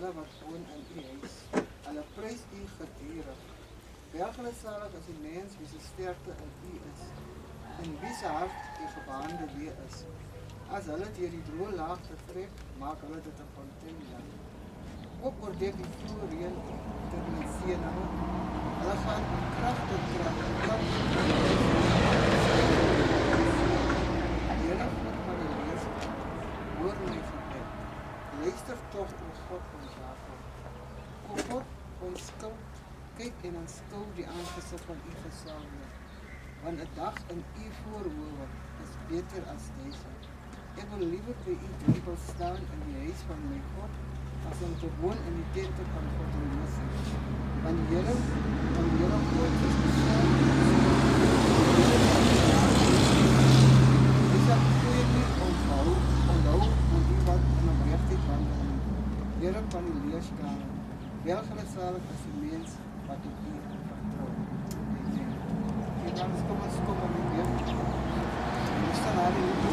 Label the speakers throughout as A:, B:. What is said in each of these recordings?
A: hulle wat woon in u huis. Hulle prys u gedurig. Welgelukzalig is die mens wie se sterkte in u is, in wie se hart u gebaande weer is. As hulle deur die droë laagte trek, maak hulle dit 'n fontein. Ook oordek die vloer reën ter die seëninge. Hulle gaan in krag tot krag. Here God van die leerskap, hoor my gebed. Luister tog o God van Jakob. O God, ons skuld, kyk en aanskou die aangesig van u gesalwe. Want 'n dag in u voorhoewe is beter as 1000. Ek wil liewer by u tempel staan in die huis van my God, as om te woon in die tempel van God en Moses. Want die Here God is bestaan. Dis dat goeie nie onthou van die wat in opregtheid wandel. Here van die leerskare, welgelukzalig is die mens wat op u vertrou. En dan kom ons op die weer. We staan daar in die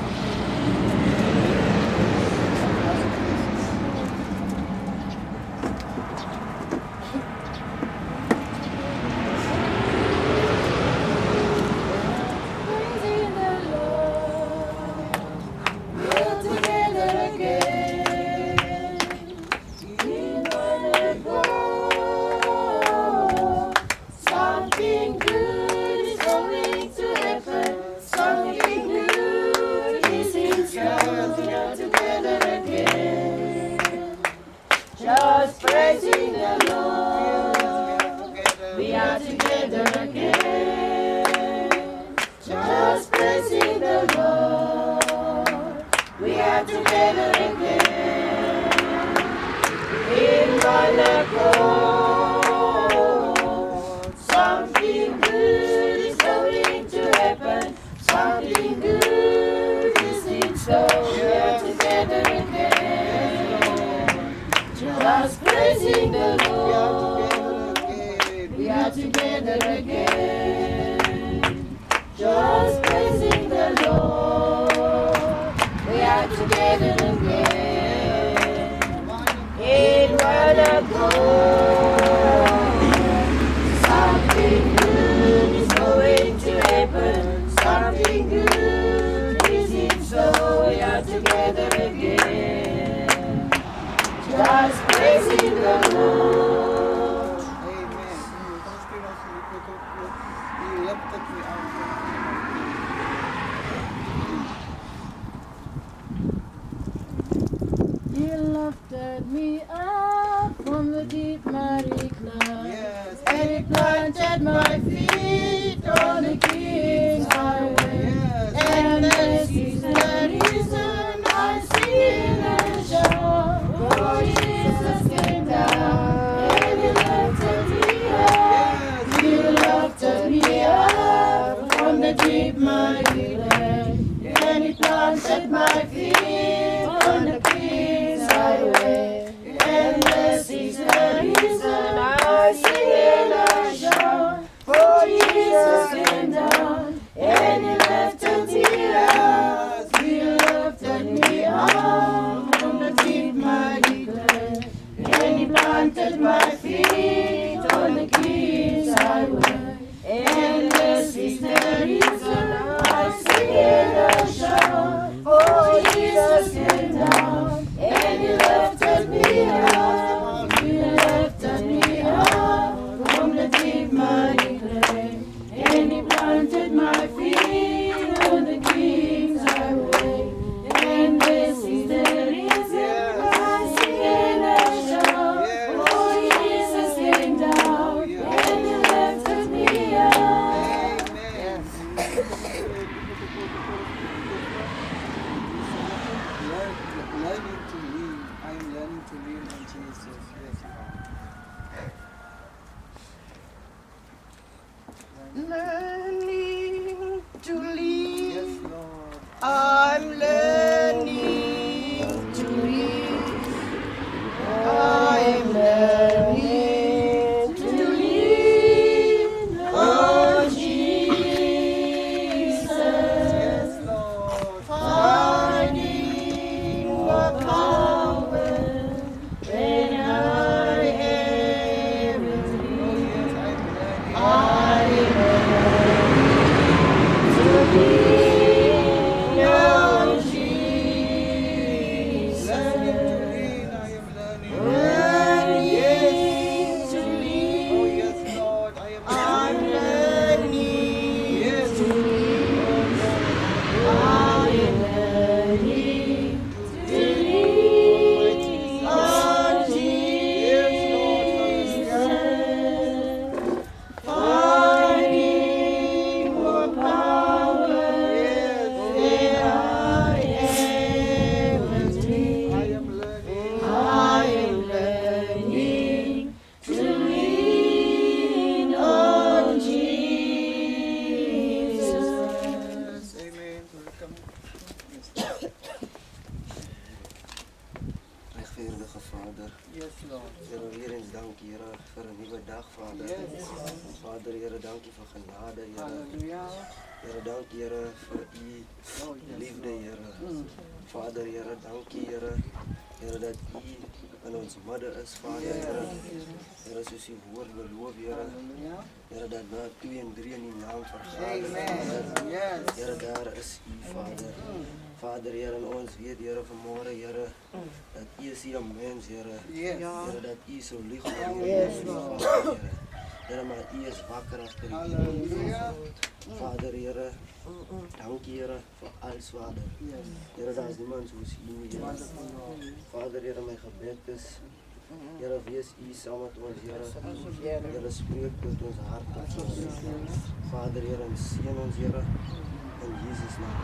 B: Vader, Here, dankie vir genade, Here.
A: Halleluja.
B: Here, dankie, Here, vir u liefde, Here. Vader, Here, dankie, Here. Here, dat u in ons midde is, Vader, Here. Here, soos u woord beloof, Here. Here, dat daar 2 en 3 in die naam vergader. Here, daar is u, Vader. Vader, Here, en ons weet, Here, vanmorgen, Here, dat u is hier 'n mens, Here. Here, dat u so lief is, Vader, Here. Here, maar u is wakker agter die Vader, Here, dankie, Here, vir alles, Vader. Here, daar is niemand soos u nie, Here. Vader, Here, my gebed is, Here, wees u saam met ons, Here. Here, spreek tot ons harte, Vader, Here, en seën ons, Here, in Jesus naam.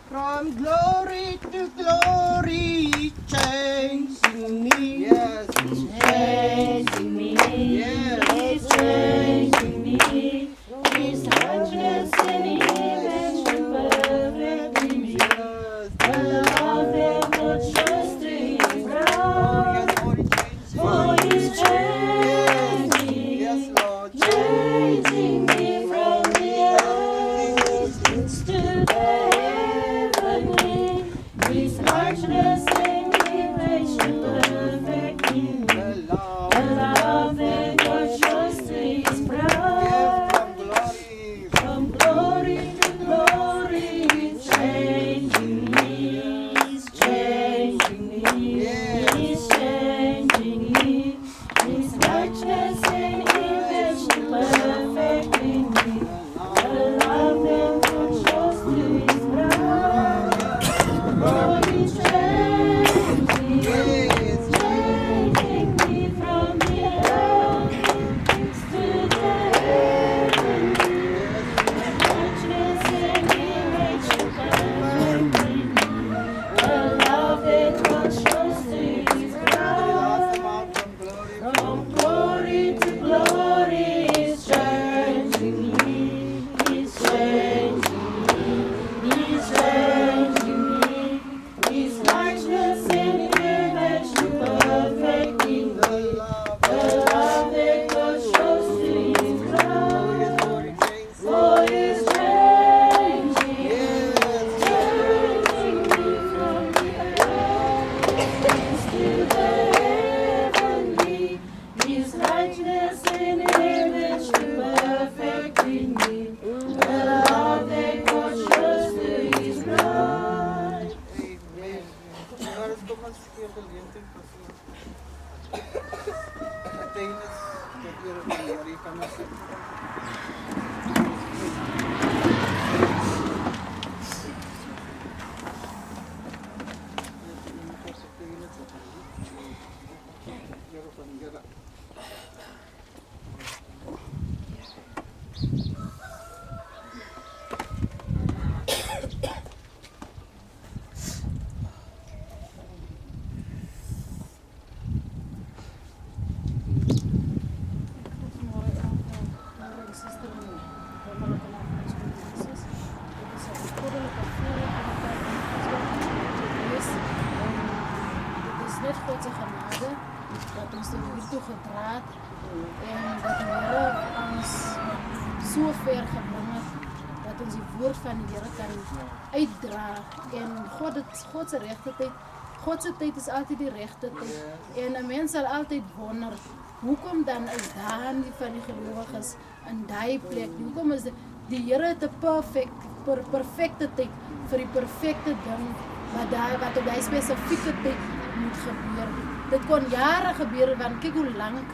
C: From glory to glory, changing me.
A: Yes.
C: Changing me.
A: Yes.
C: Changing me. His righteousness and image to perfect in me. The love that God shows to his bride. For his changing.
A: Yes, Lord.
C: Changing me from the earth to the heavenly. His righteousness and image to perfect in me.
A: The love.
C: The love that God shows to his bride. From glory to glory, He's changing me. He's changing me. He's changing me. His righteousness and image to perfect in me. The love that God shows to his bride. Oh, he's changing me from the earth to the heavenly. Righteousness and image to perfect in me. The love that God shows to his bride. From glory to glory, He's changing me. He's changing me. He's changing me. His righteousness and image to perfect in me. The love that God shows to his bride. For He's changing me from the earth to the heavenly. His righteousness and image to perfect in me. The love that God shows to his bride.
A: Amen. Agora estou mais esquerda lenta em pessoa. Apenas que eu quero melhor e como se
D: net God se genade dat ons tot hier toe gedra het en dat die Here ons so ver gebring het dat ons die woord van die Here kan uitdra en God se regte tyd. God se tyd is altyd die regte tyd en 'n mens sal altyd wonder hoekom dan is daar nie van die gelowiges in daai plek. Hoekom is die Here het 'n perfekte tyd vir die perfekte ding wat op daai spesifieke tyd moet gebeur. Dit kon jare gebeur want kyk hoe lank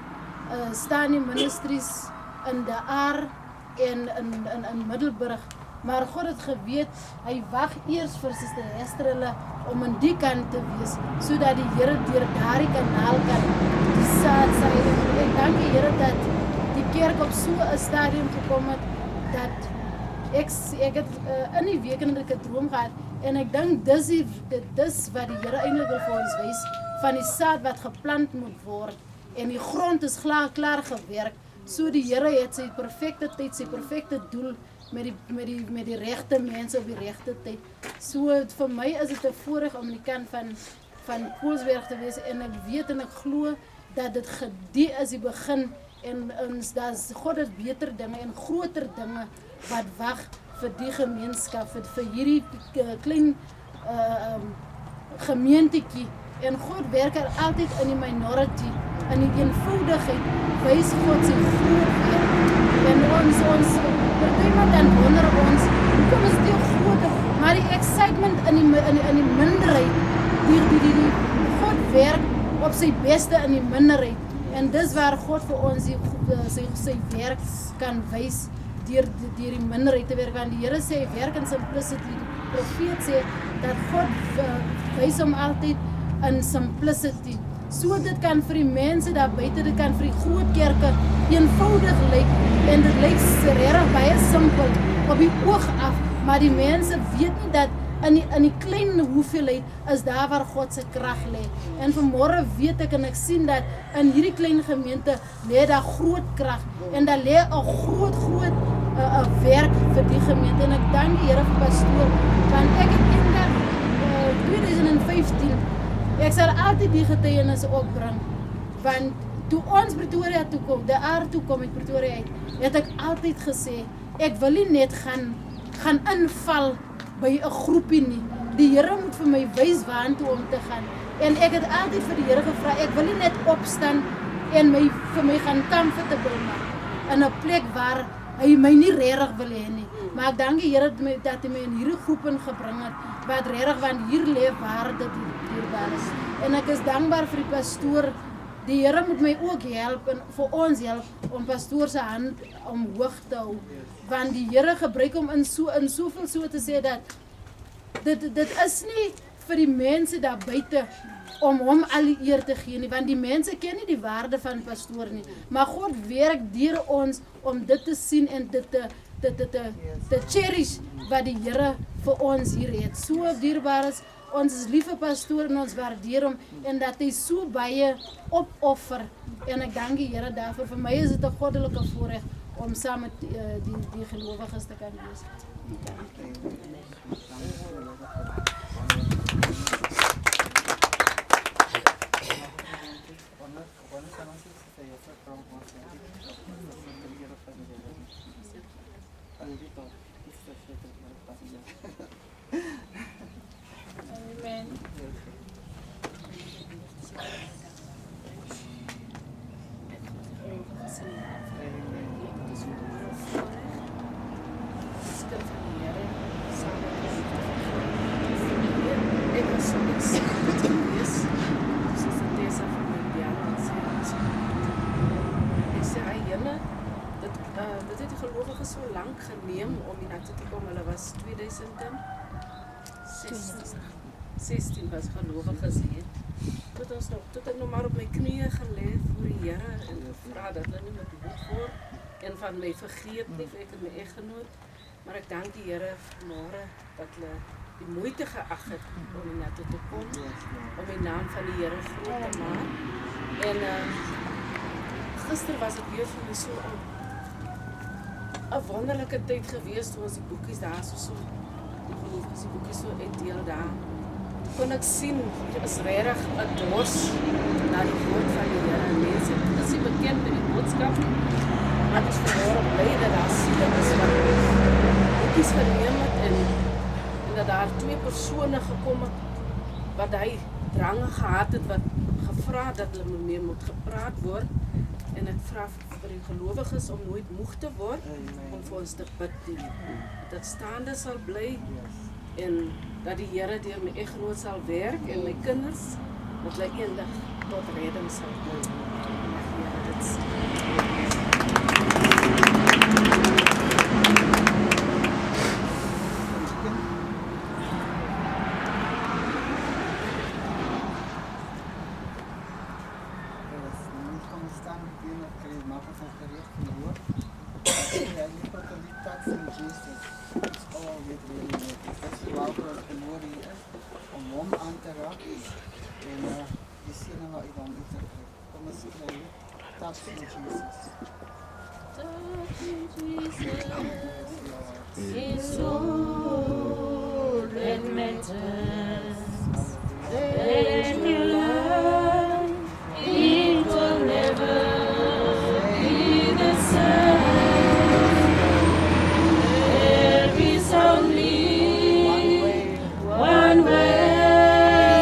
D: staan die ministries in De Aar en in Middelburg. Maar God het geweet, hy wag eers vir Suster Hester hulle om in die kant te wees, sodat die Here deur daardie kanaal kan die saad saai. Ek dank die Here dat die kerk op so 'n stadium gekom het dat ek het in die week en ek 'n droom gehad en ek dink dis wat die Here eintlik wil vir ons wys van die saad wat geplant moet word en die grond is klaar gewerk. So die Here het sy perfekte tyd, sy perfekte doel met die regte mense op die regte tyd. So vir my is dit 'n voorreg om aan die kant van Koelsberg te wees en ek weet en ek glo dat dit die is die begin en ons daar's God het beter dinge en groter dinge wat wag vir die gemeenskap, vir hierdie klein gemeentetjie. En God werk altyd in die minority, in die eenvoudigheid, wys God sy groot werk. En ons iemand dan wonder ons, hoekom is dit groter? Maar die excitement in die minderheid, die God werk op sy beste in die minderheid. En dis waar God vir ons sy werk kan wys deur die minderheid te werk. Want die Here sê, werk in simplicity. Die profeet sê, dat God wys hom altyd in simplicity. So dit kan vir die mense daar buite, dit kan vir die groot kerke eenvoudig lyk. En dit lyk regtig baie simpel op die oog af. Maar die mense weet nie dat in die klein hoeveelheid is daar waar God se krag lê. En vanmôre weet ek en ek sien dat in hierdie klein gemeente lê daar groot krag en daar lê 'n groot werk vir die gemeente. En ek dank die Here vir pastoor, want ek het eendag 2015 ek sal altyd die getuienisse opbring. Want toe ons Pretoria toe kom, toe kom uit Pretoria uit, het ek altyd gesê, ek wil nie net gaan inval by 'n groepie nie. Die Here moet vir my wys waartoe om te gaan. En ek het altyd vir die Here gevra, ek wil nie net opstaan en vir my gaan comfortable maak in 'n plek waar hy my nie regtig wil hê nie. Maar ek dank die Here dat hy my in hierdie groep ingebring het, wat regtig, want hier lê waarde dierbaar is. En ek is dankbaar vir die pastoor. Die Here moet my ook help en vir ons help om pastoor se hand omhoog te hou. Want die Here gebruik hom in soveel so te sê dat dit is nie vir die mense daar buite om hom al die eer te gee nie, want die mense ken nie die waarde van pastoor nie. Maar God werk deur ons om dit te sien en dit te cherish wat die Here vir ons hier het. So dierbaar is. Ons is lief vir pastoor en ons waardeer hom en dat hy so baie opoffer. En ek dank die Here daarvoor. Vir my is dit 'n goddelike voorreg om saam met die gelowiges te kan wees.
C: Amen.
E: Dit het die gelowiges so lank geneem om hiernatoe te kom. Hulle was 2016 was gelowiges hier. Tot ek nog maar op my knieë gelê voor die Here en gevra dat hulle nie moet moed word en van my vergeet nie, ek en my eggenoot. Maar ek dank die Here vanmôre dat hulle die moeite geag het om hiernatoe te kom, om die naam van die Here groot te maak. En gister was dit weer vir my so 'n wonderlike tyd gewees toe ons die boekies daar so die gelowiges die boekies so uitdeel daar. Kon ek sien, dit is regtig 'n dors na die woord van die Here. Mense is nie bekend met die boodskap, maar dit is vanmôre bly dat daar siele is wat boekies geneem het en dat daar 2 persone gekom het wat hy drange gehad het, wat gevra dat hulle mee moet gepraat word. En ek vra vir die gelowiges om nooit moeg te word, om vir ons te bid, dat staande sal bly, en dat die Here deur my eggenoot sal werk, en my kinders, dat hulle eendag tot redding sal kom.
C: It's all that matters. When you learn, it will never be the same. There is only one way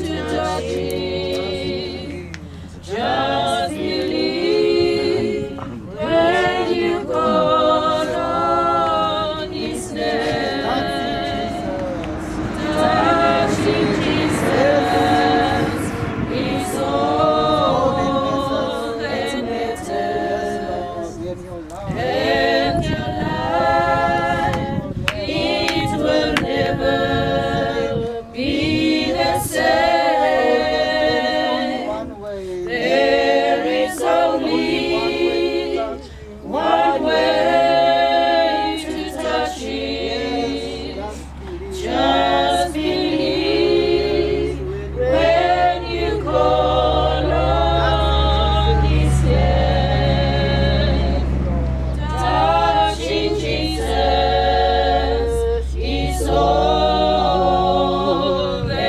C: to touch it. Just believe when you call on His name. Touching Jesus is all that matters. And your life, it will never be the same. There is only one way to touch it. Just believe when you call on His name. Touching Jesus is all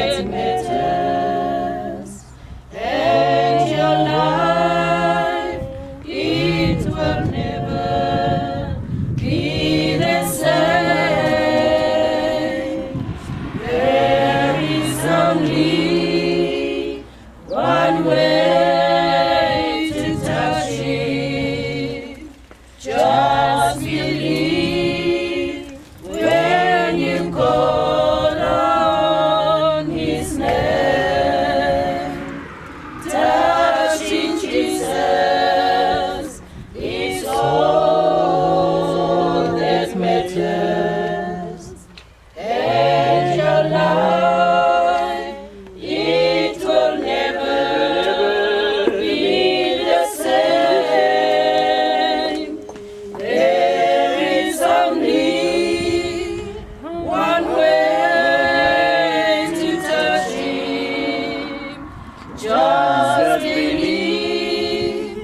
C: that matters. And your life, it will never be the same. There is only one way to touch it. Just believe when you call on His name. Touching Jesus is all that matters. And your life, it will never be the same. There is only one way to touch Him. Just believe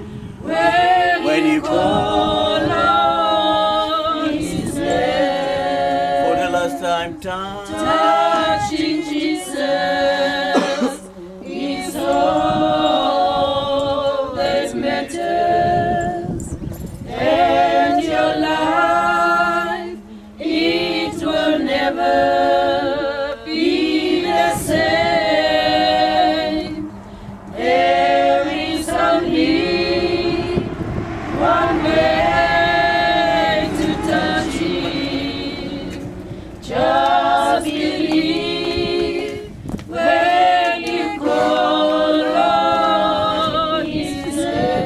C: when you call on His name.
F: For the last time,
C: Touching Jesus is all that matters. And your life, it will never be the same. There is only one way to touch it. Just believe when you call on His name.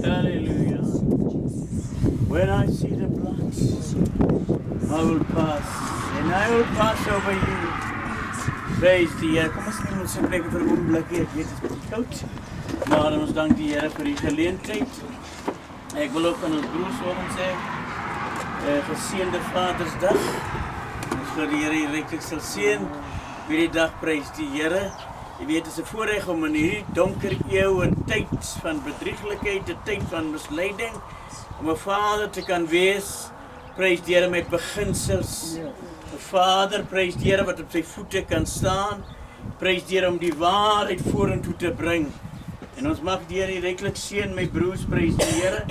F: hallelujah. When I see the blood, I will pass, and I will pass over you. Praise die Here. Kom ons neem ons plek vir 'n oomblik. Ek weet dit is baie koud. Maar ons dank die Here vir die geleentheid. Ek wil ook aan ons broers hoor en sê, geseënde Vadersdag. Ons glo die Here hier ryklik sal seën. Vir die dag prys die Here. Jy weet, dit is 'n voorreg om in hierdie donker eeu, 'n tyd van bedrieglikheid, 'n tyd van misleiding, om 'n Vader te kan wees. Prys die Here met beginsels. 'n Vader, prys die Here wat op sy voete kan staan. Prys die Here om die waarheid vorentoe te bring. En ons mag die Here ryklik seën, my broers, prys die Here,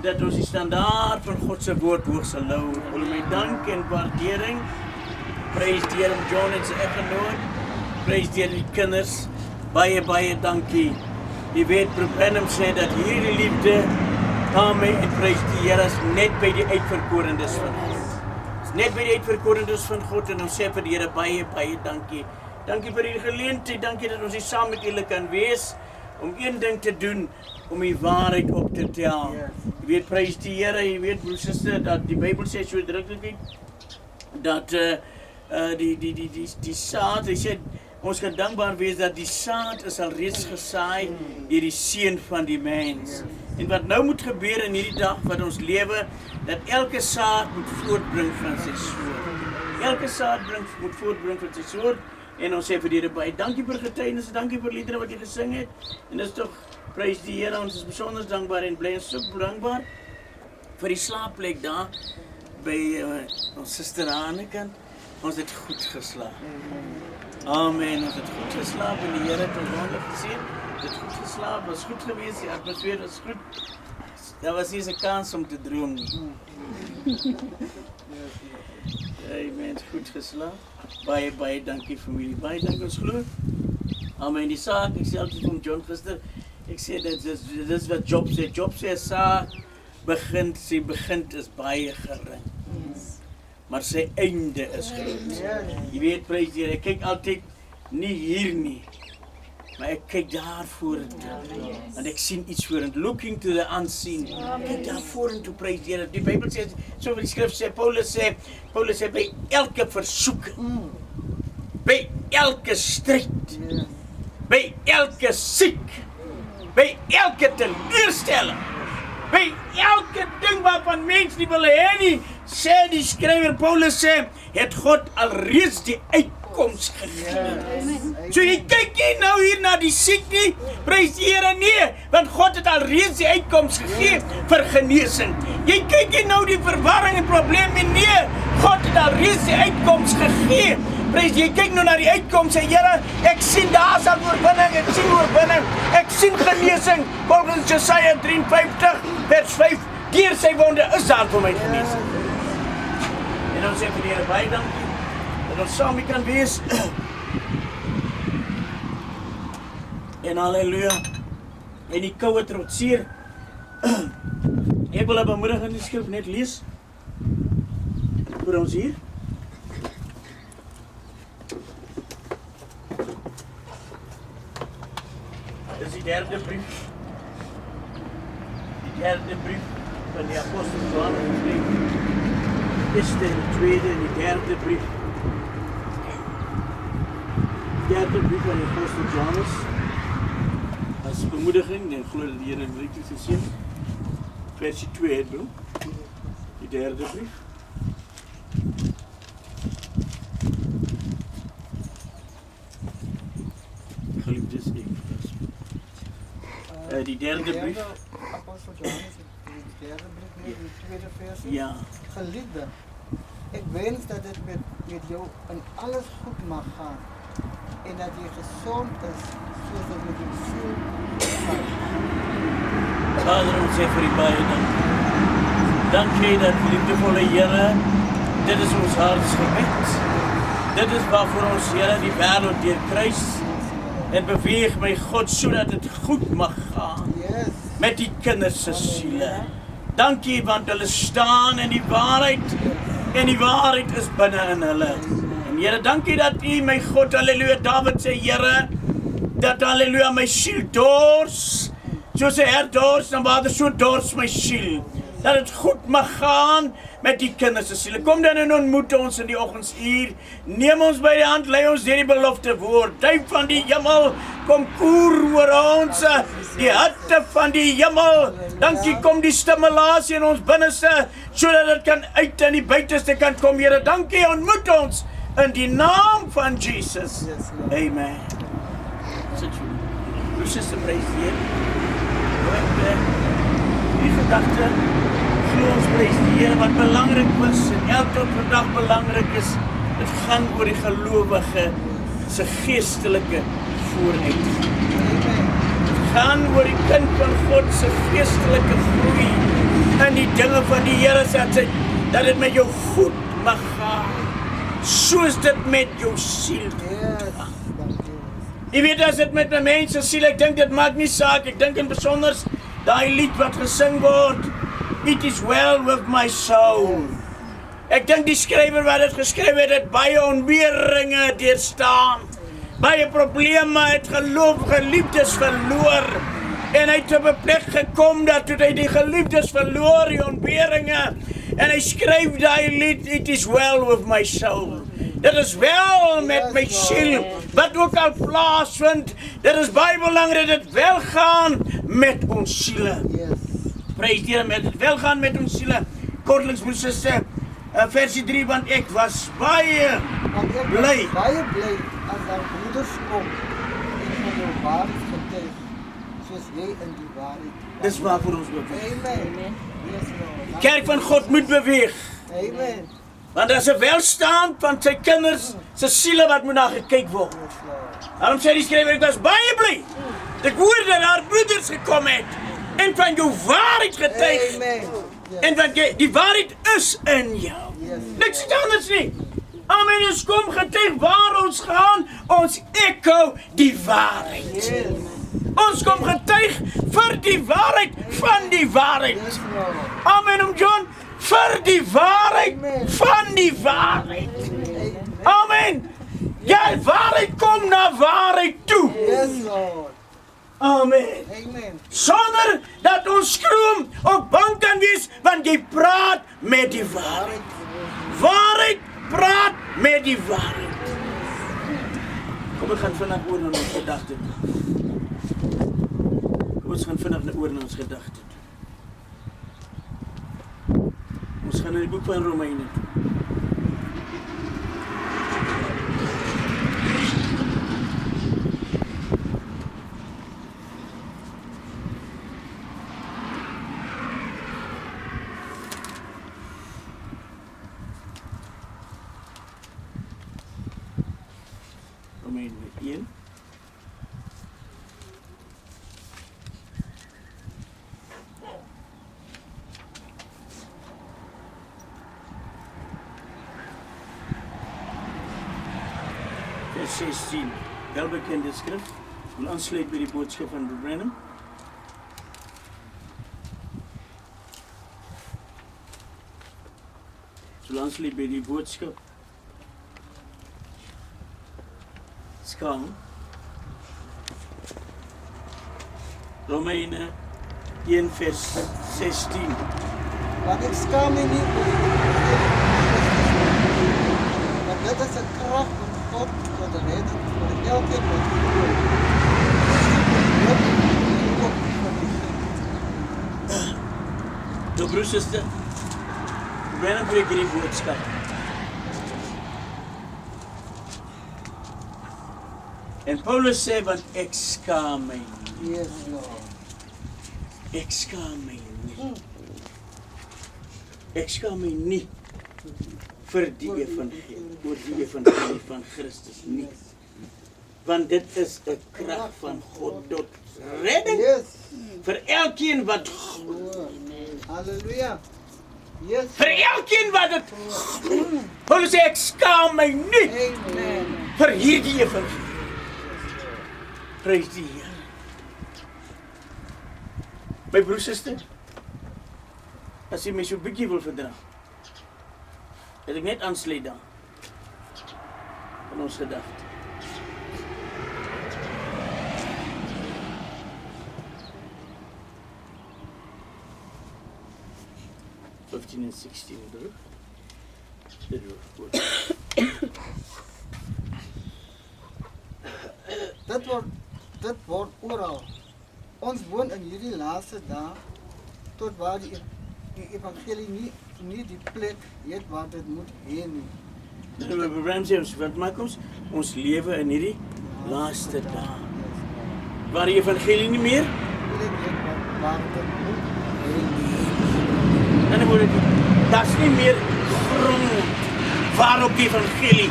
F: dat ons die standaard van God se woord hoog sal hou. Ek wil my dank en waardering. Prys die Here om John en sy eggenoot. Prys die Here die kinders. Baie, baie dankie. Jy weet, Branham sê dat hierdie liefde, daarmee en prys die Here is net by die uitverkorendes van God. Is net by die uitverkorendes van God en ons sê vir die Here baie, baie dankie. Dankie vir die geleentheid, dankie dat ons hier saam met julle kan wees, om een ding te doen, om die waarheid op te tel. Jy weet, prys die Here, jy weet, broer, suster, dat die Bybel sê so uitdruklik, dat die saad, hy sê, ons kan dankbaar wees dat die saad is al reeds gesaai deur die seun van die mens. En wat nou moet gebeur in hierdie dag wat ons lewe, dat elke saad moet voortbring van sy soort. Elke saad moet voortbring van sy soort. En ons sê vir die Here baie dankie vir getuienisse, dankie vir liedere wat jy gesing het. En dis tog, prys die Here, ons is besonder dankbaar en bly en so dankbaar vir die slaapplek daar by ons suster Anneke. Ons het goed geslaap. Amen, ons het goed geslaap en die Here het ons wonderlik gesien. Ons het goed geslaap, was goed geweest, die atmosfeer was goed. Daar was nie 'n kans om te droom nie. Amen, het goed geslaap. Baie dankie familie, baie dankie ons glo. Amen, die saak, ek sê altyd van John gister, ek sê dit is wat Job sê. Job sê saak begin is baie gering. Maar sy einde is groot. Jy weet, prys die Here, ek kyk altyd nie hier nie, maar ek kyk daar vorentoe. Want ek sien iets vorentoe. Looking to the unseen. Kyk daar vorentoe, prys die Here. Die Bybel sê, so wat die skrif sê, Paulus sê by elke versoeking, by elke stryd, by elke siek, by elke teleurstelling, by elke ding waarvan mens nie wil hê nie, sê die skrywer Paulus sê, het God alreeds die uitkoms gegee. So jy kyk nie nou hier na die siek nie, prys die Here nie, want God het alreeds die uitkoms gegee vir genesing. Jy kyk nie nou die verwarring en probleme nie, God het alreeds die uitkoms gegee. Prys, jy kyk nou na die uitkoms, sê Here, ek sien daar sal oorwinning, ek sien oorwinning, ek sien genesing, volgens Jesaja 53 vers 5, deur sy wonde is daar vir my genesing. En ons sê vir die Here baie dankie, dat ons saam kan wees. En halleluja, en die koue trotseer. Ek wil 'n bemoedigende skrif net lees, vir ons hier. Dis die derde brief. Die derde brief van die apostel Johannes geskryf. Dis die tweede en die derde brief. Die derde brief van die apostel Johannes. As bemoediging, en glo dat die Here dit reg gesien. Versie 2, bro. Die derde brief. Geliefdes, die derde brief.
A: Apostel Johannes, die derde brief, die tweede vers.
F: Ja.
A: Geliefde, ik wens dat het met jou in alles goed mag gaan. En dat je gezond is, zoals het met je ziel gaat.
F: Vader, ons sê vir die baie dank. Dank jy dat liefdevolle Here, dit is ons hartsgebed. Dit is waarvoor ons Here die wêreld deurkruis en beweeg my God sodat dit goed mag gaan met die kinders se siele. Dankie want hulle staan in die waarheid en die waarheid is binne in hulle. En Here, dankie dat U my God, halleluja, Dawid sê Here, dat halleluja my siel dors, soos 'n hert dors, dan water so dors my siel. Dat het goed mag gaan met die kinders se siele. Kom dan en ontmoet ons in die oggendsuur. Neem ons by die hand, lei ons deur die belofte woord. Duif van die hemel, kom koer oor ons, die hitte van die hemel. Dankie, kom die stimulasie in ons binneste, sodat dit kan uit in die buiteste kan kom. Here, dankie, ontmoet ons in die naam van Jesus. Amen. Sit jy. Hoe sê se prys hier? Die gedagte, glo ons prys die Here wat belangrik was en elke dag belangrik is. Dit gaan oor die gelowige se geestelike vooruit. Dit gaan oor die kind van God se geestelike groei in die dinge van die Here, dat dit met jou goed mag gaan, soos dit met jou siel gaan. Jy weet, as dit met my mense siel, ek dink dit maak nie saak, ek dink in besonder daai lied wat gesing word, It is well with my soul. Ek dink die skrywer wat dit geskryf het baie ontberinge deurstaan, baie probleme, het geloof, geliefdes verloor, en hy het op 'n plek gekom dat toe hy die geliefdes verloor, die ontberinge, en hy skryf daai lied, It is well with my soul. Dit is wel met my siel, wat ook al plaasvind, dit is baie belangrik dat dit wel gaan met ons siele. Prys die Here, met dit wel gaan met ons siele. Kortliks moes sê, versie 3, want ek was baie
A: Want ek
F: Bly.
A: was baie bly as daar broeders kom en van jou waarheid getuig, soos jy in die waarheid.
F: Dis waarvoor ons beweeg.
A: Amen. Yes, Lord.
F: Kerk van God moet beweeg.
A: Amen.
F: Want daar is 'n welstand van sy kinders se siele wat moet na gekyk word.
A: Yes, Lord.
F: Daarom sê die skrywer, ek was baie bly. Ek hoor dat daar broeders gekom het en van jou waarheid getuig.
A: Amen. Yes.
F: En want die waarheid is in jou.
A: Yes.
F: Niks anders nie. Amen, ons kom getuig waar ons gaan, ons echo die waarheid.
A: Yes.
F: Ons kom getuig vir die waarheid van die waarheid.
A: Yes, Lord.
F: Amen, John, vir die waarheid van die waarheid. Amen. Ja, waarheid kom na waarheid toe.
A: Yes, Lord.
F: Amen.
A: Amen.
F: Sonder dat ons skroom of bang kan wees, want jy praat met die waarheid. Waarheid praat met die waarheid. Kom ons gaan vinnig oor na ons gedagte toe. Kom ons gaan vinnig oor na ons gedagte toe. Ons gaan na die boek van Romeine toe. Romeine 1. Vers 16. Welbekende skrif. Wil aansluit by die boodskap van Branham. Wil aansluit by die boodskap. Skaam. Romeine 1 vers 16.
A: Want ek skaam my nie oor want dit is 'n krag van God tot redding vir elkeen wat glo.
F: De broer, zuster, ik ben een preek die boodschap. En Paulus zei, want ik schaam mij niet.
A: Yes, Lord.
F: Ik schaam mij niet. Ik schaam mij niet voor die evangelie, voor die evangelie van Christus niet. Want dit is de kracht van God tot redding
A: Yes.
F: voor elkeen wat gelooft.
A: Halleluja. Yes.
F: Voor elkeen wat het Paulus sê, ek skaam my nie
A: Amen.
F: vir hierdie evangelie. Prys die Here. My broer, suster, as jy my so bietjie wil verdra, dat ek net aansluit dan van ons gedagte. En 16 broer.
A: Dit word oral. Ons woon in hierdie laaste dae tot waar die evangelie nie die plek het waar dit moet heen nie.
F: Nou, Abraham sê ons, wat maak ons? Ons lewe in hierdie laaste dae. Waar die evangelie nie meer
A: Plek het waar dit moet heen nie.
F: en dan word dit, dat is nie meer grond waarop die evangelie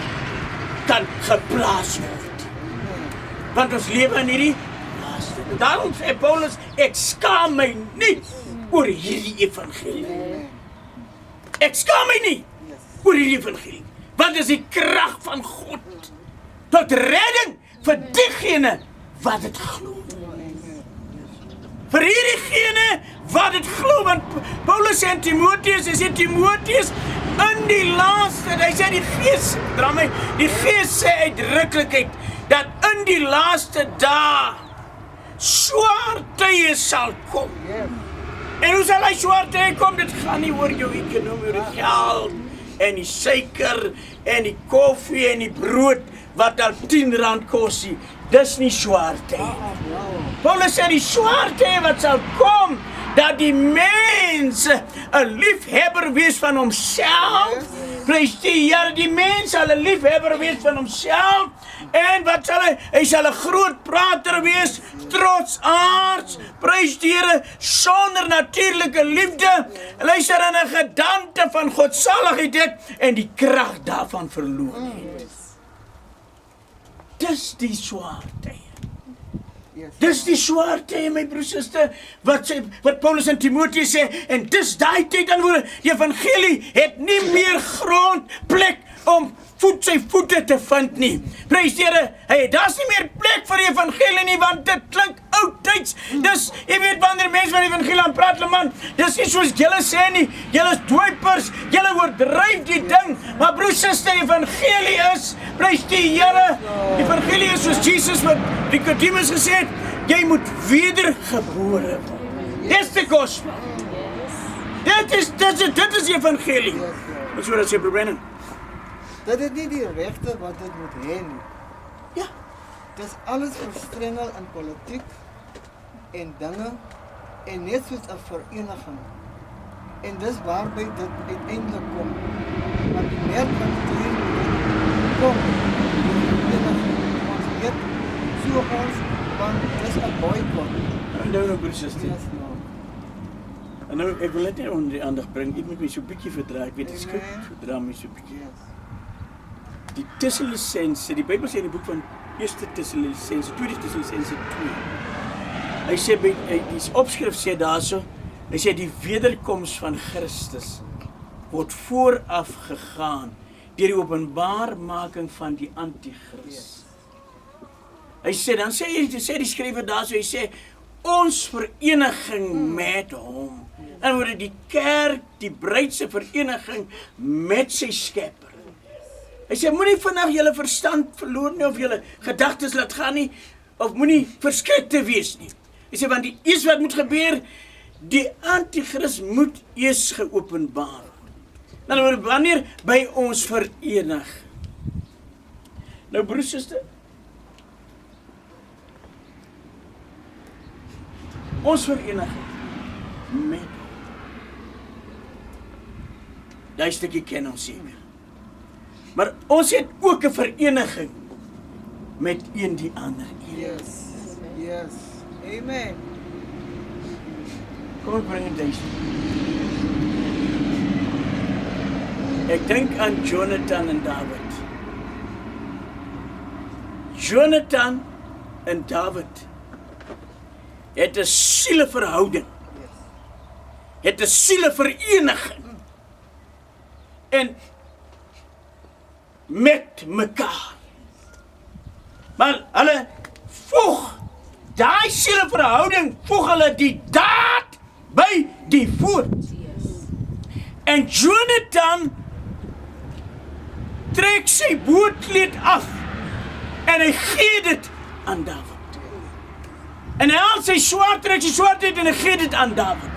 F: kan geplaas word. Want ons lewe in hierdie laaste. Daarom sê Paulus, ek skaam my nie oor hierdie evangelie. Ek skaam my nie oor hierdie evangelie. Want dit is die krag van God tot redding vir diegene wat dit glo. Vir hierdie wat dit glo, want Paulus en Timotheus, hy sê Timotheus in die laaste, hy sê die Gees sê uitdruklikheid dat in die laaste dae swaar tye sal kom. En hoe sal hy swaar tye kom? Dit gaan nie oor jou ekonomie, oor die geld en die suiker en die koffie en die brood wat al R10 kos nie. Dis nie swaar tye. Paulus sê die swaar tye wat sal kom, dat die mens 'n liefhebber wees van homself Prys die Here, die mens sal 'n liefhebber wees van homself. En wat sal hy? Hy sal 'n groot prater wees, trotsaards. Prys die Here, sonder natuurlike liefde. Luister, in 'n gedagte van godsaligheid het en die krag daarvan verloor het. Dis die swaar tye.
A: Yes.
F: Dis die swaar tye, my broers en susters, wat Paulus en Timoteus sê, en dis daai tyd dan word die evangelie het nie meer grondplek om sy voete te vind nie. Prys die Here, daar's nie meer plek vir die evangelie nie, want dit klink oudtyds. Dis, jy weet, wanneer mense van die evangelie aan praat, man, dis nie soos julle sê nie, julle is dwaipers, julle oordryf die ding, maar broers en susters, die evangelie is, prys die Here, die evangelie is soos Jesus wat Nicodemus gesê het, jy moet wedergebore word. Dis die gospel. Dit is die evangelie. Wat so dat sê, Broer Brennan?
A: Dat dit nie die regte wat dit moet hê nie.
F: Ja.
A: Dis alles verstrengel in politiek en dinge en net soos 'n vereniging. En dis waarby dit uiteindelik kom. Want die meer van die kom. Ons weet so ons, want dis 'n boykot.
F: Nou, broers en susters. En nou, ek wil net onder die aandag bring, ek moet my so 'n bietjie verdra, ek weet ek skrik, verdra my so 'n bietjie. Die Tessalonisense, die Bybel sê in die boek van 1 Tessalonisense, 2 Tessalonisense 2. Hy sê, die opskrif sê daarso, hy sê die wederkoms van Christus word vooraf gegaan deur die openbaarmaking van die anti-Christ. Hy sê, dan sê die skrywer daarso, hy sê, ons vereniging met hom. En word die kerk, die bruidse vereniging met sy skepper. Hy sê, moenie vinnig julle verstand verloor nie, of julle gedagtes laat gaan nie, of moenie verskrik te wees nie. Hy sê, want die eers wat moet gebeur, die antichrist moet eers geopenbaar word. Nou, wanneer by ons verenig. Nou, broers, suster, ons vereniging met hom. Daai stukkie ken ons seker. Maar ons het ook 'n vereniging met een die ander.
A: Yes. Amen.
F: Kom ek bring dit. Ek dink aan Jonathan en David. Jonathan en David het 'n sieleverhouding. Het 'n sielevereniging. En met mekaar. Maar hulle voeg daai sieleverhouding, voeg hulle die daad by die woord. En Jonathan trek sy boordkleed af en hy gee dit aan David. En hy haal sy swaard, trek sy swaard uit en hy gee dit aan David.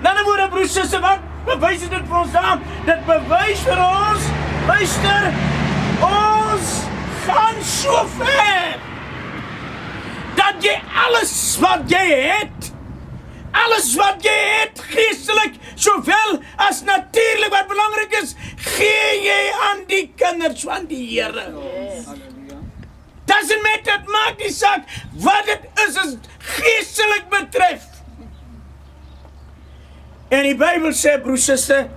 F: Dan word 'n broers en susters, wat bewys dit vir ons dan? Dit bewys vir ons, luister, ons gaan so ver dat jy alles wat jy het, geestelik, sowel as natuurlik wat belangrik is, gee jy aan die kinders van die Here. Doesn't matter, het maak nie saak wat dit is as geestelik betref. En die Bybel sê, broers en susters,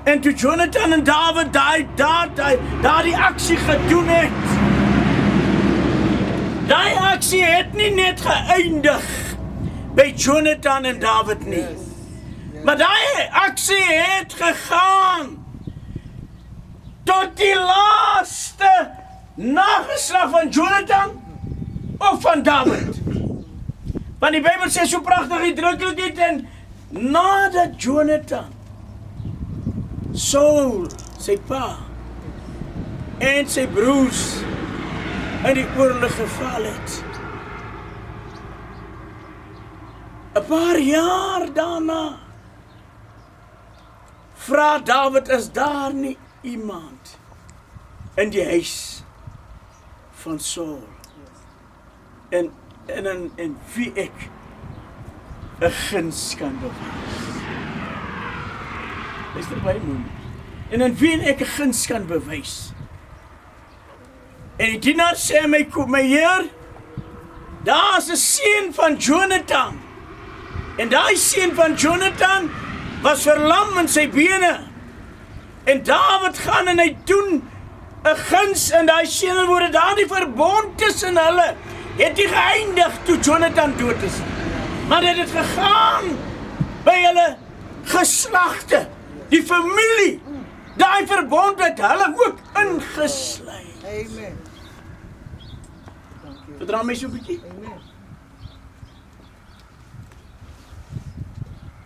F: en toe Jonathan en David daai aksie gedoen het, daai aksie het nie net geëindig by Jonathan en David nie. Maar daai aksie het gegaan tot die laaste nageslag van Jonathan of van David. Want die Bybel sê so pragtig uitdruklik dit, en nadat Jonathan Saul, sy pa en sy broers in die oorlog geval het, 'n paar jaar daarna vra David, is daar nie iemand in die huis van Saul en wie ek 'n guns kan bewys? Luister baie mooi. en aan wie ek 'n guns kan bewys. En die dienaar sê my Heer, daar's 'n seun van Jonathan. En daai seun van Jonathan was verlam in sy bene. En Dawid gaan en hy doen 'n guns in daai seun word daardie verbond tussen hulle het nie geëindig toe Jonathan dood is. Maar dit het gegaan by hulle geslagte, die familie. Daai verbond het hulle ook ingesluit.
A: Amen.
F: Verdra my so 'n bietjie.
A: Amen.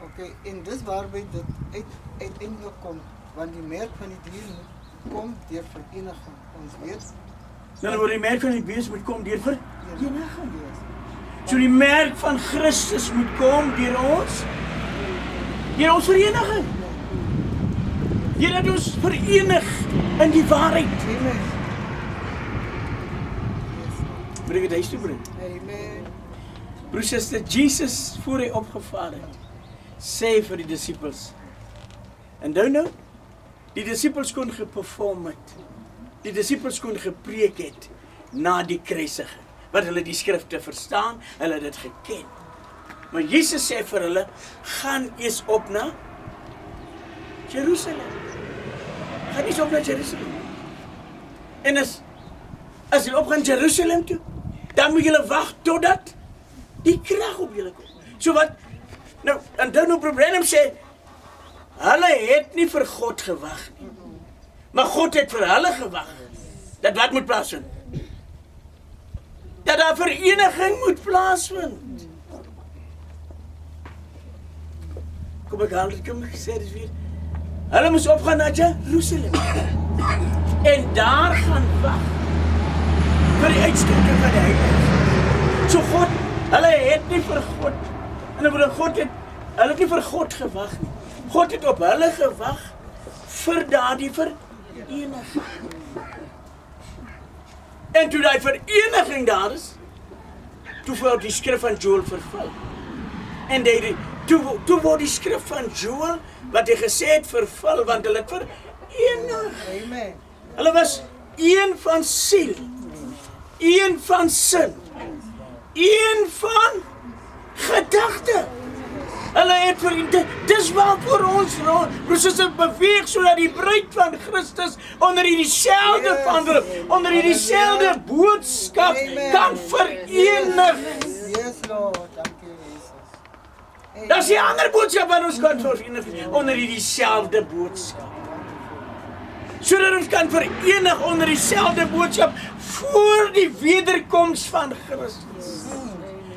A: Okay, en dis waarby dit uiteindelik kom, want die merk van die dier moet kom deur vereniging. Ons weet,
F: Dan word die merk van die bees moet kom deur vereniging.
A: yes.
F: So die merk van Christus moet kom deur ons vereniging. Deur dat ons verenig in die waarheid.
A: Amen.
F: Moet ek dit huis toe bring?
A: Amen.
F: Broers, suster, Jesus voor hy opgevaar het, sê vir die disippels. En nou, die disippels kon geperform het. Die disippels kon gepreek het na die kruisiging. Want hulle die skrifte verstaan, hulle het dit geken. Maar Jesus sê vir hulle, gaan eers op na Jerusalem. Gaan eers op na Jerusalem. En as julle opgaan Jerusalem toe, dan moet julle wag totdat die krag op julle kom. So wat, nou, en dan nou Branham sê, hulle het nie vir God gewag nie. Maar God het vir hulle gewag. Dat wat moet plaasvind? Dat daar vereniging moet plaasvind. Kom ek haal dit, kom ek sê dit weer. Hulle moes opgaan na Jerusalem. En daar gaan wag vir die uitstorting van die Heilige. So God, hulle het nie vir God, en hulle het nie vir God gewag nie. God het op hulle gewag vir daardie vereniging. En toe die vereniging daar is, toe word die skrif van Joel vervul. En toe word die skrif van Joel, wat hy gesê het, vervul, want hulle het verenig.
A: Amen.
F: Hulle was een van siel, een van sin, een van gedagte. Hulle het vir dis waarvoor ons proses beweeg sodat die bruid van Christus onder dieselfde wandel, onder dieselfde boodskap kan verenig.
A: Yes, Lord. Dankie, Jesus.
F: Dat is die ander boodskap wat ons kan verenig onder dieselfde boodskap. Sodat ons kan verenig onder dieselfde boodskap voor die wederkoms van Christus.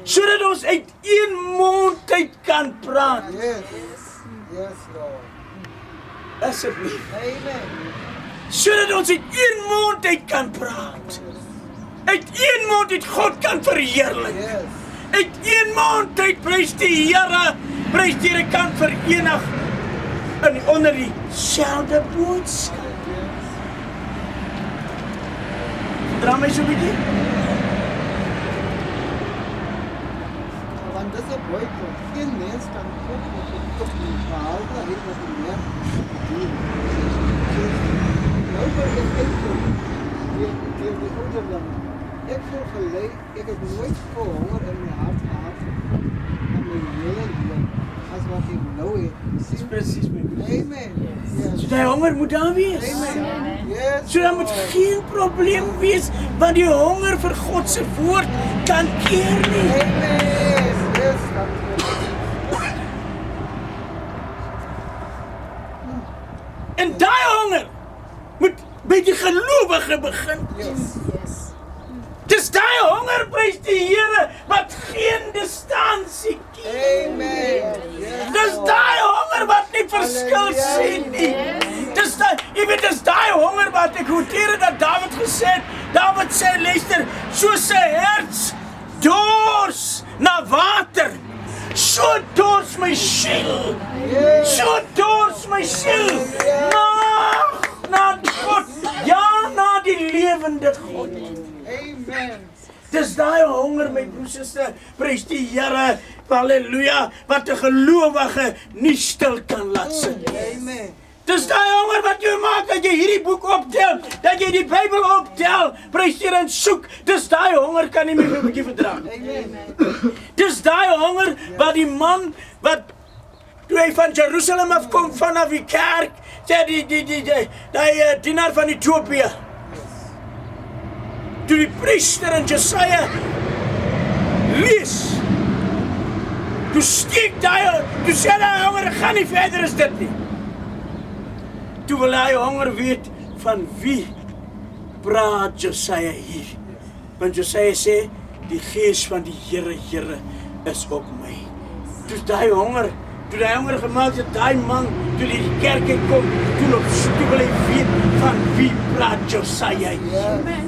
F: Sodat ons uit een mond uit kan praat.
A: Yes. Yes, Lord.
F: Asseblief.
A: Amen.
F: Sodat ons uit een mond uit kan praat. Uit een mond uit God kan verheerlik.
A: Yes.
F: Uit een mond uit prys die Here, prys die Here kan verenig onder dieselfde boodskap. Dra my so 'n bietjie.
A: Want dis 'n boodskap. Geen mens kan God op die behalve hy wat die meer doen. Nou vir die uitkom, die ouderling. Ek voel gelei, ek het nooit so honger in my hart gehad in my hele lewe as wat ek nou het.
F: Dis presies my broer.
A: Amen. Yes.
F: So die honger moet daar wees.
A: Amen. Yes.
F: So daar moet geen probleem wees wat die honger vir God se woord kan keer nie.
A: Amen. Yes.
F: En daai honger moet by die gelowige begin.
A: Yes.
F: Dis daai honger, prys die Here, wat geen distansie ken.
A: Amen. Yes.
F: Dis daai honger wat nie verskil sien nie. Dis daai honger wat ek hoor dat Dawid gesê het. Dawid sê, luister, soos 'n herts dors na water, so dors my siel. So dors my siel na God, ja, na die lewende God.
A: Amen.
F: Dis daai honger, my broers en susters, prys die Here, halleluja, wat 'n gelowige nie stil kan laat sit.
A: Amen.
F: Dis daai honger wat jy maak, dat jy hierdie boek optel, dat jy die Bybel optel, presteer en soek. Dis daai honger kan nie meer vir 'n bietjie verdra. Dis daai honger wat die man wat toe hy van Jerusalem afkom vanaf die kerk, sê die dienaar van Ethiopië. Toe die priester en Jesaja lees. Toe steek daai, toe sê hy honger gaan nie verder as dit nie. Toe wil hy honger weet van wie praat Jesaja hier. Want Jesaja sê die gees van die Here is op my. Toe daai honger gemaak het, daai man toe die kerk kom, toe wil hy weet van wie praat Jesaja hier.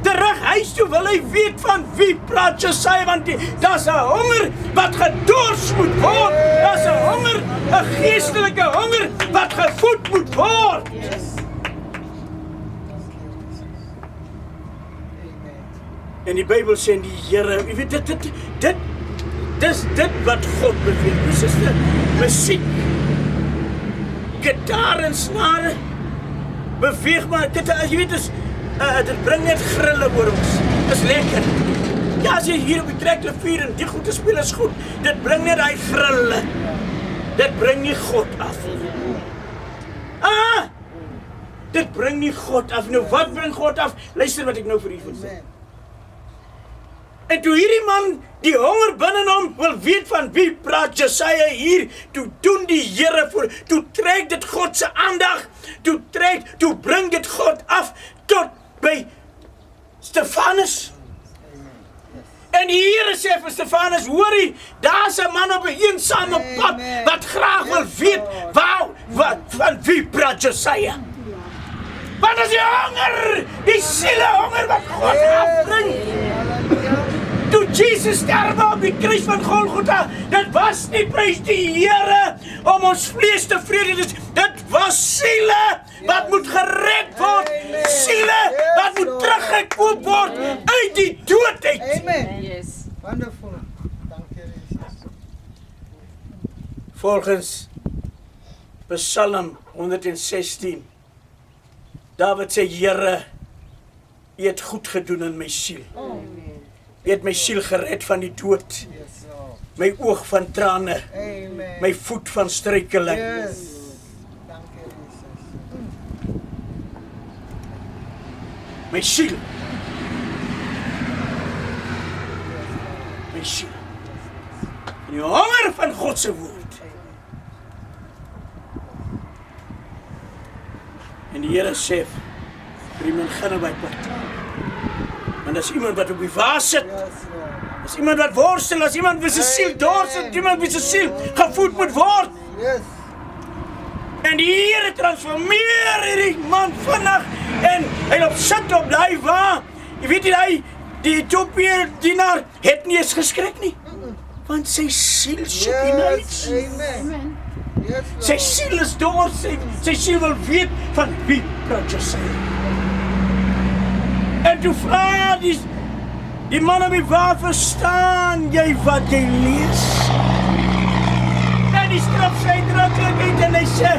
F: Terug huis toe wil hy weet van wie praat Jesaja, want daar's 'n honger wat gedors moet word. Daar's 'n honger, 'n geestelike honger wat gevoed moet word. En die Bybel sê die Here, jy weet dis dit wat God beweeg. Dis is die musiek, gitaar en snare beweeg maar dit, jy weet dit bring net grille oor ons. Dis lekker. Ja, as jy hier op die trekklavier en die goed te speel is goed. Dit bring net daai grille. Dit bring nie God af. Dit bring nie God af. Nou wat bring God af? Luister wat ek nou vir u wil sê. En toe hierdie man die honger binne hom wil weet van wie praat Jesaja hier, toe doen die Here voor, toe trek dit God se aandag, toe bring dit God af tot by Stefanus. En die Here sê vir Stefanus, hoorie, daar's 'n man op 'n eensame pad wat graag wil weet van wie praat Jesaja. Wat is die honger? Die siele honger wat God afbring. Toe Jesus sterwe op die kruis van Golgotha, dit was nie prys die Here om ons vlees te vrede, dit was siele wat moet gered word, siele wat moet teruggekoop word uit die dood uit.
A: Amen.
E: Yes.
A: Wonderful. Dankie Jesus.
F: Volgens Psalm 116, Dawid sê, Here, U het goed gedoen in my siel. U het my siel gered van die dood,
A: Yes, Lord.
F: my oog van trane,
A: Amen.
F: my voet van struikeling.
A: Yes. Dankie Jesus.
F: My siel. My siel. En die honger van God se woord. En die Here sê, vir iemand gaan op my pad. Want as iemand wat op die vaas sit,
A: Yes, Lord.
F: as iemand wat worstel, as iemand wie se siel dors en iemand wie se siel gevoed moet word.
A: Yes.
F: En die Here transformeer hierdie man vinnig en hy loop sit op daai wa. Jy weet nie, die Ethiopië dienaar het nie eens geskrik nie. Want sy siel soek die
A: Yes.
F: niks.
A: Amen. Yes, Lord.
F: Sy siel is dors, sy siel wil weet van wie praat Jesaja. En toe vra die man op die wa, verstaan jy wat jy lees? En die skrif sê uitdruklik en hy sê,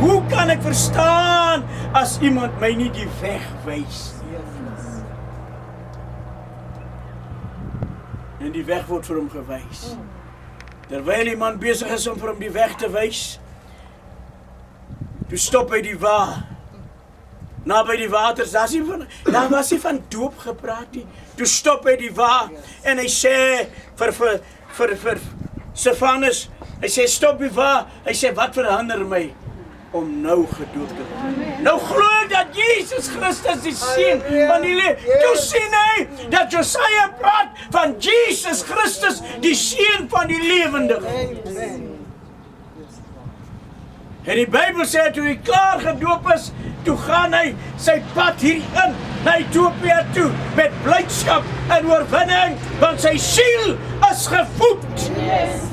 F: hoe kan ek verstaan as iemand my nie die weg wys? En die weg word vir hom gewys. Terwyl die man besig is om vir hom die weg te wys, toe stop hy die wa. Naby die waters, daar was nie van doop gepraat nie. Toe stop hy die wa en hy sê vir Stefanus, hy sê stop die wa, hy sê wat verhinder my om nou gedoop te word. Nou glo ek dat Jesus Christus die seun van die lewe. Toe sien hy dat Jesaja praat van Jesus Christus, die seun van die lewende.
A: Amen.
F: En die Bybel sê toe hy klaar gedoop is, toe gaan hy sy pad hier in na Ethiopië toe met blydskap en oorwinning, want sy siel is gevoed.
E: Yes.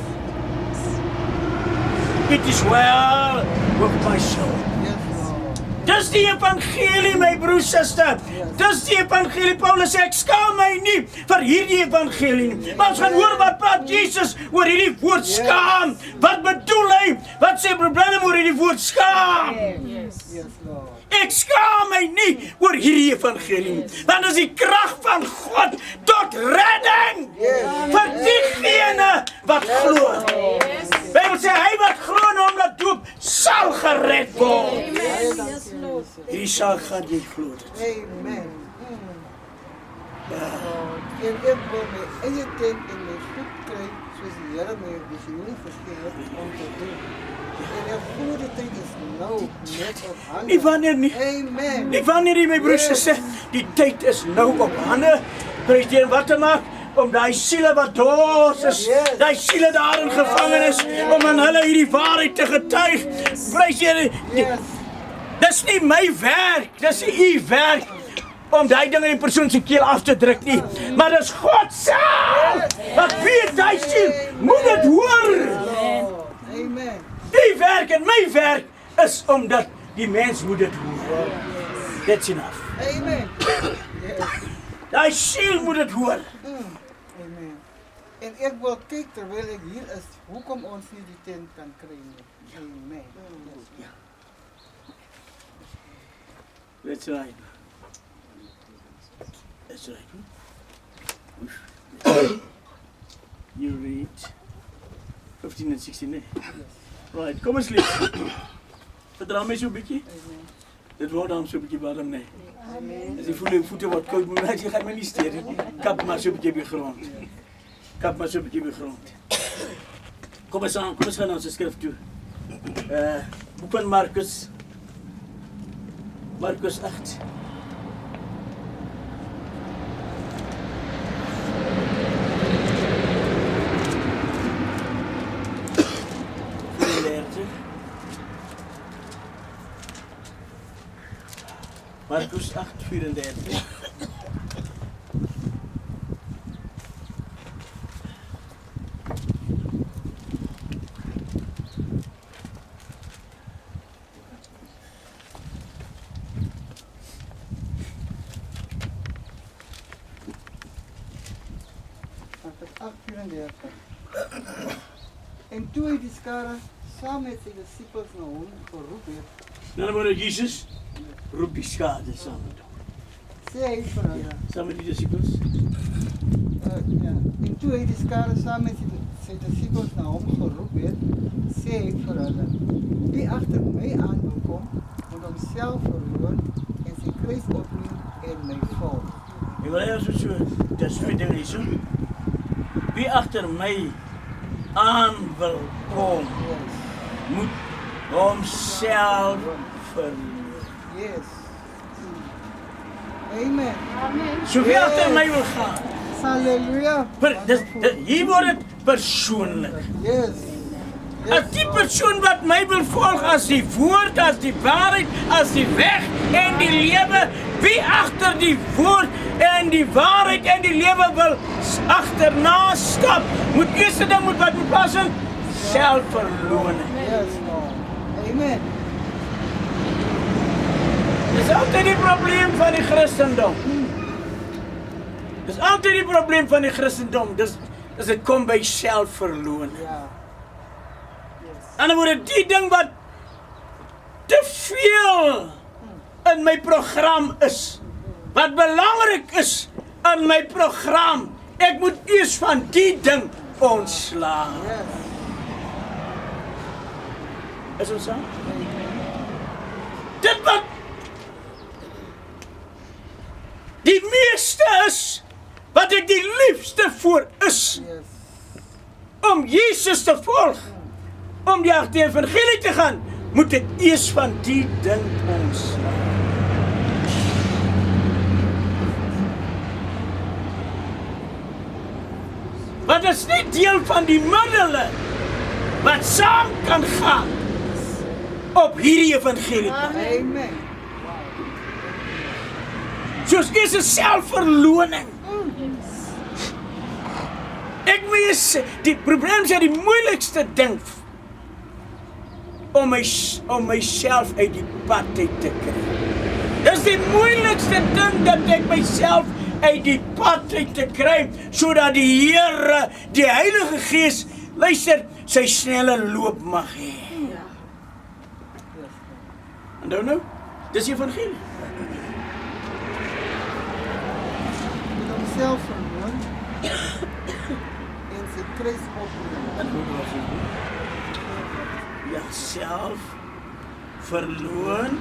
F: It is well with my soul.
A: Yes, Lord.
F: Dis die evangelie, my broer, suster. Dis die evangelie. Paulus sê, ek skaam my nie vir hierdie evangelie nie. Maar ons gaan hoor wat praat Jesus oor hierdie woord skaam. Wat bedoel hy? Wat sê probleem oor hierdie woord skaam?
A: Yes, Lord.
F: Ek skaam my nie oor hierdie evangelie nie. Want is die krag van God tot redding vir diegene wat glo. Bybel sê, hy wat glo en hom laat doop, sal gered word. Hierdie sal gaan jy glo dit.
A: Amen. En ek wil my eie tyd en my goed kry, soos die Here my visioen gegee het om te doen. En ek voel die tyd is nou net op hande.
F: Nie wanneer nie.
A: Amen.
F: Nie wanneer nie, my broers sê, die tyd is nou op hande. Prys teen wat te maak? Om daai siele wat dors is, daai siele daar in gevangenis, om aan hulle hierdie waarheid te getuig. Prys teen, dis nie my werk, dis nie u werk, om daai ding in die persoon se keel af te druk nie. Maar dis God self, wat weet daai siel, moet dit hoor.
A: Amen.
F: Die werk en my werk is omdat die mens moet dit hoor. That's enough.
A: Amen.
F: Daai siel moet dit hoor.
A: Amen. En ek wil kyk terwyl ek hier is, hoekom ons nie die tent kan kry nie. Amen.
F: That's right. That's right. You read 15 and 16, eh? Right, kom ons lees. Verdra my so 'n bietjie. Dit word dan so 'n bietjie warm, nee. As jy voel jou voete word koud, moet jy gaan my nie steur nie. Kap maar so 'n bietjie by grond. Kap maar so 'n bietjie by grond. Kom ons gaan na ons skrif toe. Boek van Markus. Markus 8. Markus 8:34.
A: En toe hy die skare saam met sy disippels na hom geroep het,
F: Nou word Jesus roep die skade saam met hom.
A: sê hy vir hulle,
F: Saam met die disippels.
A: en toe hy die skare saam met sy disippels na hom geroep het, sê hy vir hulle, wie agter my aan wil kom, moet homself verloon en sy kruis opneem en my volg.
F: Ek wil eers so, dis twee dinge hier so. Wie agter my aan wil kom, moet homself verloon.
A: Yes. Amen.
F: So wie agter my wil gaan,
A: Hallelujah.
F: hier word dit persoonlik.
A: Yes.
F: As die persoon wat my wil volg as die woord, as die waarheid, as die weg en die lewe, wie agter die woord en die waarheid en die lewe wil agterna stap, moet eerste ding wat moet plaas in selfverloning.
A: Yes, Lord. Amen.
F: Dis altyd die probleem van die Christendom. Dis altyd die probleem van die Christendom. Dis dit kom by selfverloning.
A: Ja.
F: En dan word die ding wat te veel in my program is, wat belangrik is in my program, ek moet eers van die ding ontslaan.
A: Yes.
F: Is ons saam? Dit wat die meeste is, wat ek die liefste voor is,
A: Yes.
F: om Jesus te volg, om die evangelie te gaan, moet ek eers van die ding ontslaan. Want dit is nie deel van die middele wat saam kan gaan op hierdie evangelie.
A: Amen.
F: Soos is 'n selfverloning. Ek weet, die probleem is die moeilikste ding om myself uit die pad uit te kry. Dis die moeilikste ding dat ek myself uit die pad uit te kry, sodat die Here, die Heilige Gees, luister, sy snelle loop mag hê. Onthou nou, dis evangelie.
A: Met homself verloon en sy kruis opneem.
F: Ja, self verloon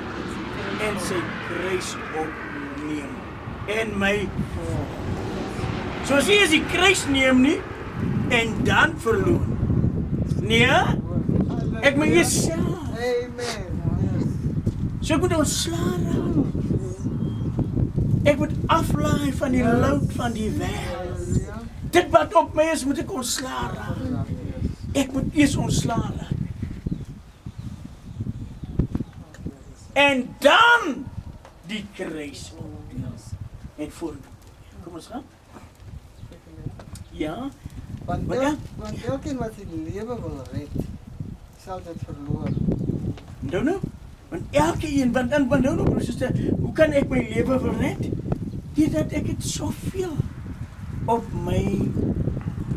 F: en sy kruis opneem. En my, soos hy is die kruis neem nie, en dan verloon. Nee, ek moet eers self.
A: Amen.
F: So ek moet ontslaan raak. Ek moet aflaai van die lood van die wêreld. Dit wat op my is, moet ek ontslaan raak. Ek moet eers ontslaan raak. En dan die kruis opneem. En volg. Kom ons gaan. Ja.
A: Want elkeen wat sy lewe wil red, sal dit verloor.
F: Nou. Want elkeen, want nou broers, hoe kan ek my lewe wil red? Deurdat ek het soveel op my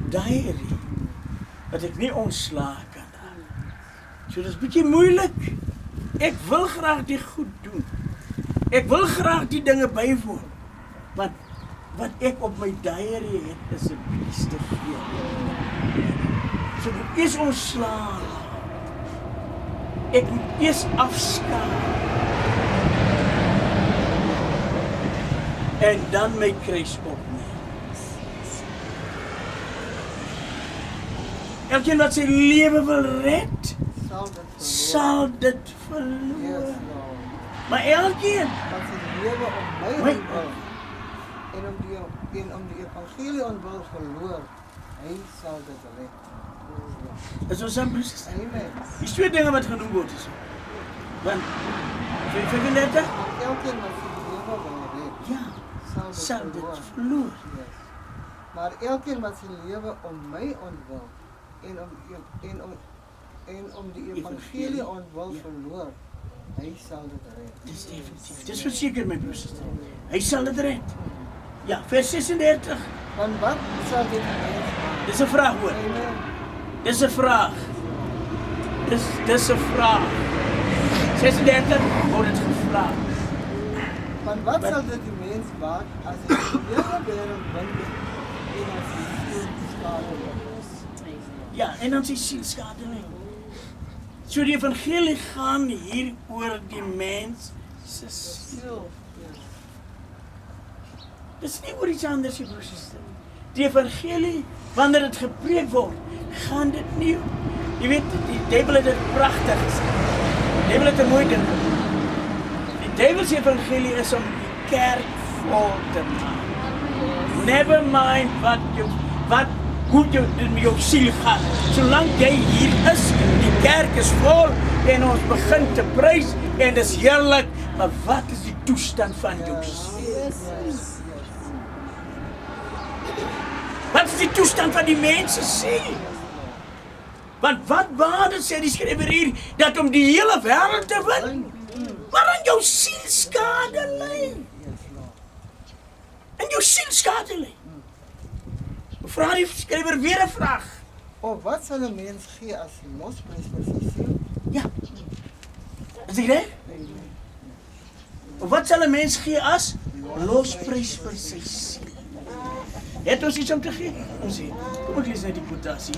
F: diary, dat ek nie ontslae kan raak. So dis bietjie moeilik. Ek wil graag die goed doen. Ek wil graag die dinge bywoon. Want wat ek op my diary het, is 'n bietjie te veel. So moet eers ontslae. Ek moet eers afskaal. En dan my kruis opneem. Elkeen wat sy lewe wil red, sal dit verloor. Maar elkeen
A: wat sy lewe om my ontwil en om die evangelie ontwil verloor, hy sal dit red.
F: Is ons aan broers?
A: Amen.
F: Die twee dinge wat genoem word is. Want, vir net,
A: elkeen wat sy lewe wil red,
F: ja, sal dit verloor.
A: Yes. Maar elkeen wat sy lewe om my ontwil en om die evangelie ontwil verloor, hy sal dit red.
F: Dis definitief. Dis verseker my broers. Hy sal dit red. Ja, vers 36.
A: Want wat sal dit red?
F: Dis 'n vraag hoor.
A: Amen.
F: Dis 'n vraag. Dis 'n vraag. 36 word dit gevra.
A: Want wat sal dit die mens baat as hy die hele wêreld wen en as hy siel skade ly?
F: Ja, en dan sy siel skade ly. So die evangelie gaan hier oor die mens se siel. Dis nie oor iets anders nie, broers. Die evangelie, wanneer dit gepreek word, gaan dit nie. Jy weet, die duiwel het dit pragtig gesê. Die duiwel het 'n mooi ding. Die duiwel se evangelie is om die kerk vol te maak. Never mind hoe jou siel gaan. Solank jy hier is, die kerk is vol en ons begin te prys en dis heerlik, maar wat is die toestand van jou siel? Wat is die toestand van die mense siel? Want wat waarde sê die skrywer hier, dat om die hele wêreld te wen, waaraan jou siel skade ly? En jou siel skade ly. Vra die skrywer weer 'n vraag.
A: Of wat sal 'n mens gee as losprys vir sy siel?
F: Ja. Is dit reg? Of wat sal 'n mens gee as losprys vir sy siel? Het ons iets om te gee? Ons sê, kom ek lees net die quotasie.